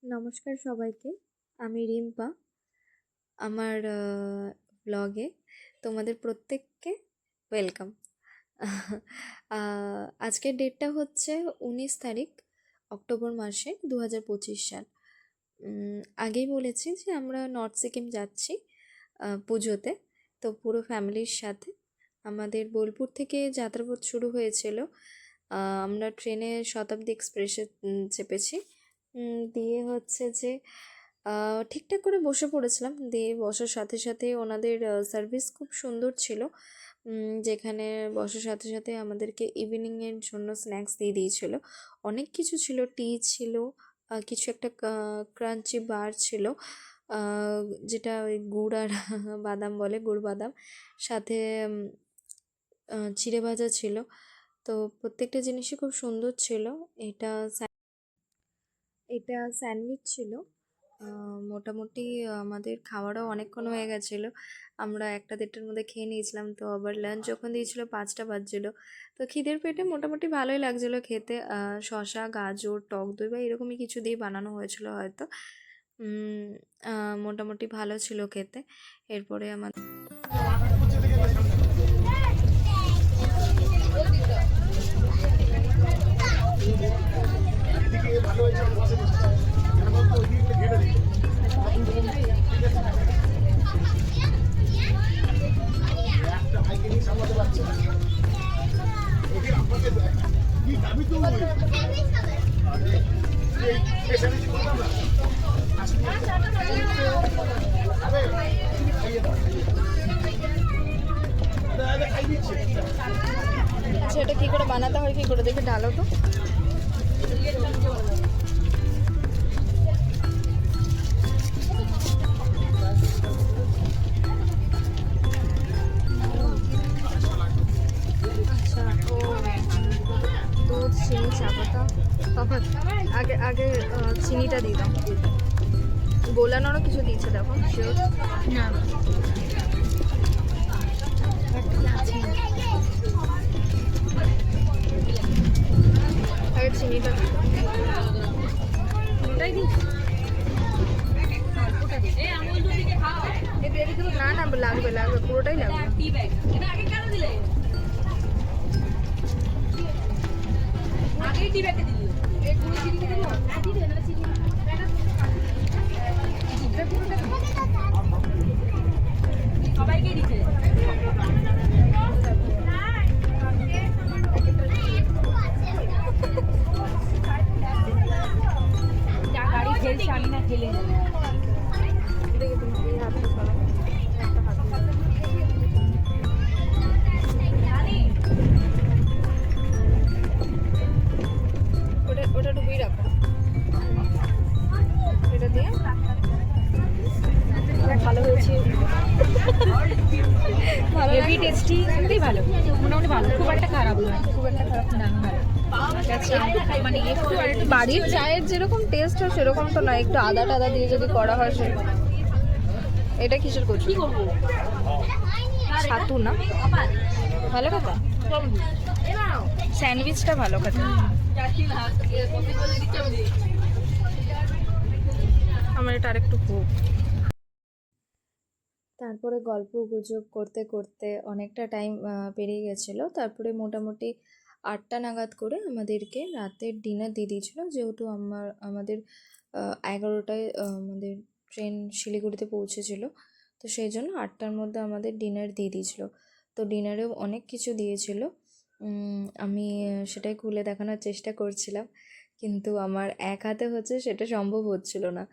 নমস্কার সবাইকে। আমি রিম্পা। আমার ব্লগে তোমাদের প্রত্যেককে ওয়েলকাম। আজকের ডেটটা হচ্ছে 19 তারিখ অক্টোবর মাসে 2025 সাল। আগেই বলেছি যে আমরা নর্থ সিকিম যাচ্ছি পুজোতে। তো পুরো ফ্যামিলির সাথে আমাদের বোলপুর থেকে যাত্রাপথ শুরু হয়েছিল। আমরা ট্রেনে শতাব্দী এক্সপ্রেসে চেপেছি। দিয়ে হচ্ছে যে ঠিকঠাক করে বসে পড়েছিলাম। দিয়ে বসার সাথে সাথে ওনাদের সার্ভিস খুব সুন্দর ছিল। যেখানে বসার সাথে সাথে আমাদেরকে ইভিনিংয়ের জন্য স্ন্যাক্স দিয়ে দিয়েছিল। অনেক কিছু ছিল, টি ছিল, কিছু একটা ক্রাঞ্চি বার ছিল, যেটা ওই গুড় আর বাদাম বলে, গুড় বাদাম, সাথে চিড়ে ভাজা ছিল। তো প্রত্যেকটা জিনিসই খুব সুন্দর ছিল। এটা এটা স্যান্ডউইচ ছিল। মোটামুটি আমাদের খাওয়ারও অনেকক্ষণ হয়ে গেছিলো। আমরা 1টা-1:30টার মধ্যে খেয়ে নিয়েছিলাম। তো আবার লাঞ্চ যখন দিয়েছিলো 5টা বাজছিলো। তো খিদের পেটে মোটামুটি ভালোই লাগছিলো খেতে। শসা, গাজর, টক দই বা এরকমই কিছু দিয়ে বানানো হয়েছিল হয়তো। মোটামুটি ভালো ছিল খেতে। এরপরে আমাদের সেটা কী করে বানাতে হয়, কী করে দেখে ঢালো তো। আচ্ছা, ও দুধ, চিনি, চা পাতা। আগে আগে চিনিটা দিয়ে দাও। গোলানোরও কিছু দিয়েছে দেখো, শিওর না আগে চিনিটা দিই। ওটাই দিই। না না, লাগবে লাগবে, পুরোটাই লাগবে। সবাইকে দিতে গাড়ি ফেলছে, আমি না ফেলে যাবো। দেখে তুমি এই হাতটা সরাও, একটা হাত ওটা ডুবিয়ে রাখো। এটা দিয়ে ভালো হয়েছে, ভালো হেভি টেস্টি, এমনি ভালো, মোটামুটি ভালো, খুব একটা খারাপ নয়, খুব একটা খারাপ না ভালো। মানে একটু আর একটু বাড়ির চায়ের যেরকম টেস্ট হয় সেরকম তো নয়। একটু আদা টাদা দিয়ে যদি করা হয় সে। এটা কিসের কচু? কি করবো, ছাতু না, ভালো কথা। স্যান্ডউইচটা ভালো কথা। আমার এটা আরেকটু খুব। তারপরে গল্প গুজব করতে করতে অনেকটা টাইম পেরিয়ে গেছিলো। তারপরে মোটামুটি 8টা নাগাদ করে আমাদেরকে রাতের ডিনার দিয়ে দিয়েছিলো, যেহেতু আমাদের 11টায় আমাদের ট্রেন শিলিগুড়িতে পৌঁছেছিল। তো সেই জন্য 8টার মধ্যে আমাদের ডিনার দিয়ে দিয়েছিলো। তো ডিনারেও অনেক কিছু দিয়েছিল। আমি সেটাই খুলে দেখানোর চেষ্টা করছিলাম, কিন্তু আমার এক হাতে হচ্ছে সেটা সম্ভব হচ্ছিল না।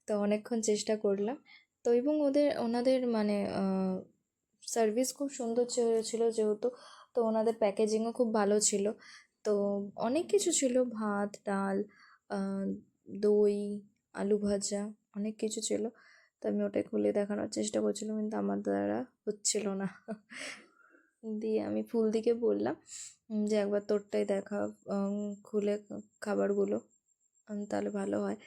তো অনেকক্ষণ চেষ্টা করলাম। তো এবং ওনাদের মানে সার্ভিস খুব সুন্দর ছিল যেহেতু। তো ওনাদের প্যাকেজিংও খুব ভালো ছিল। তো অনেক কিছু ছিল, ভাত, ডাল, দই, আলু ভাজা, অনেক কিছু ছিল। তো আমি ওটাই খুলে দেখানোর চেষ্টা করছিলাম, কিন্তু আমার দ্বারা হচ্ছিল না। দিয়ে আমি ফুলদিকে বললাম যে একবার তোরটাই দেখা, খুলে খাবারগুলো, তাহলে ভালো হয়।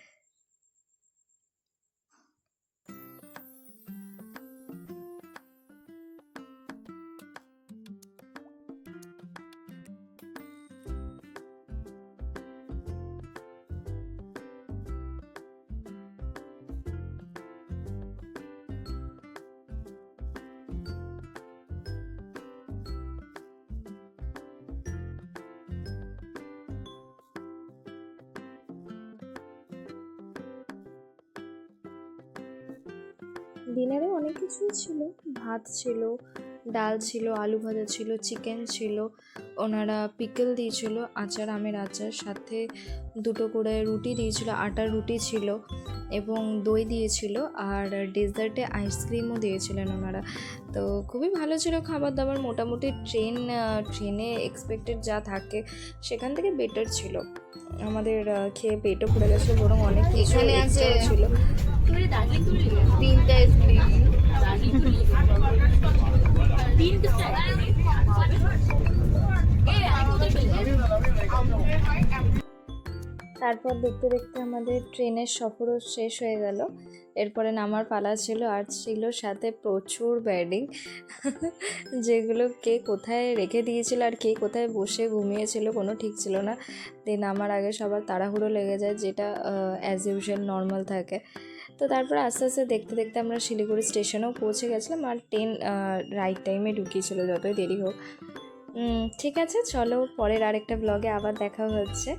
ডিনারে অনেক কিছুই ছিল, ভাত ছিল, ডাল ছিল, আলু ভাজা ছিল, চিকেন ছিল, ওনারা পিকল দিয়েছিল, আচার, আমের আচার, সাথে দুটো করে রুটি দিয়েছিল, আটার রুটি ছিল এবং দই দিয়েছিল, আর ডেজার্টে আইসক্রিমও দিয়েছিলেন ওনারা। তো খুবই ভালো ছিল খাবার দাবার, মোটামুটি ট্রেনে এক্সপেক্টেড যা থাকে সেখান থেকে বেটার ছিল। আমাদের খেয়ে পেটও ভরে গেছিলো, বরং অনেক কিছু এক্সট্রা ছিল। তিনটা স্ক্রিন তারপর দেখতে দেখতে আমাদের ট্রেনের সফরও শেষ হয়ে গেল। এরপরে নামার পালা ছিল, আর ছিল সাথে প্রচুর ব্যাডিং, যেগুলো কে কোথায় রেখে দিয়েছিল আর কে কোথায় বসে ঘুমিয়েছিল কোনো ঠিক ছিল না। দেন নামার আগে সবার তাড়াহুড়ো লেগে যায়, যেটা অ্যাজ ইউজুয়াল নর্মাল থাকে। তো তারপরে আস্তে আস্তে দেখতে দেখতে আমরা শিলিগুড়ি স্টেশনেও পৌঁছে গেছিলাম, আর ট্রেন রাইট টাইমে ঢুকিয়েছিল যতই দেরি হোক। ঠিক আছে, চলো পরের আরেকটা ব্লগে আবার দেখা হচ্ছে।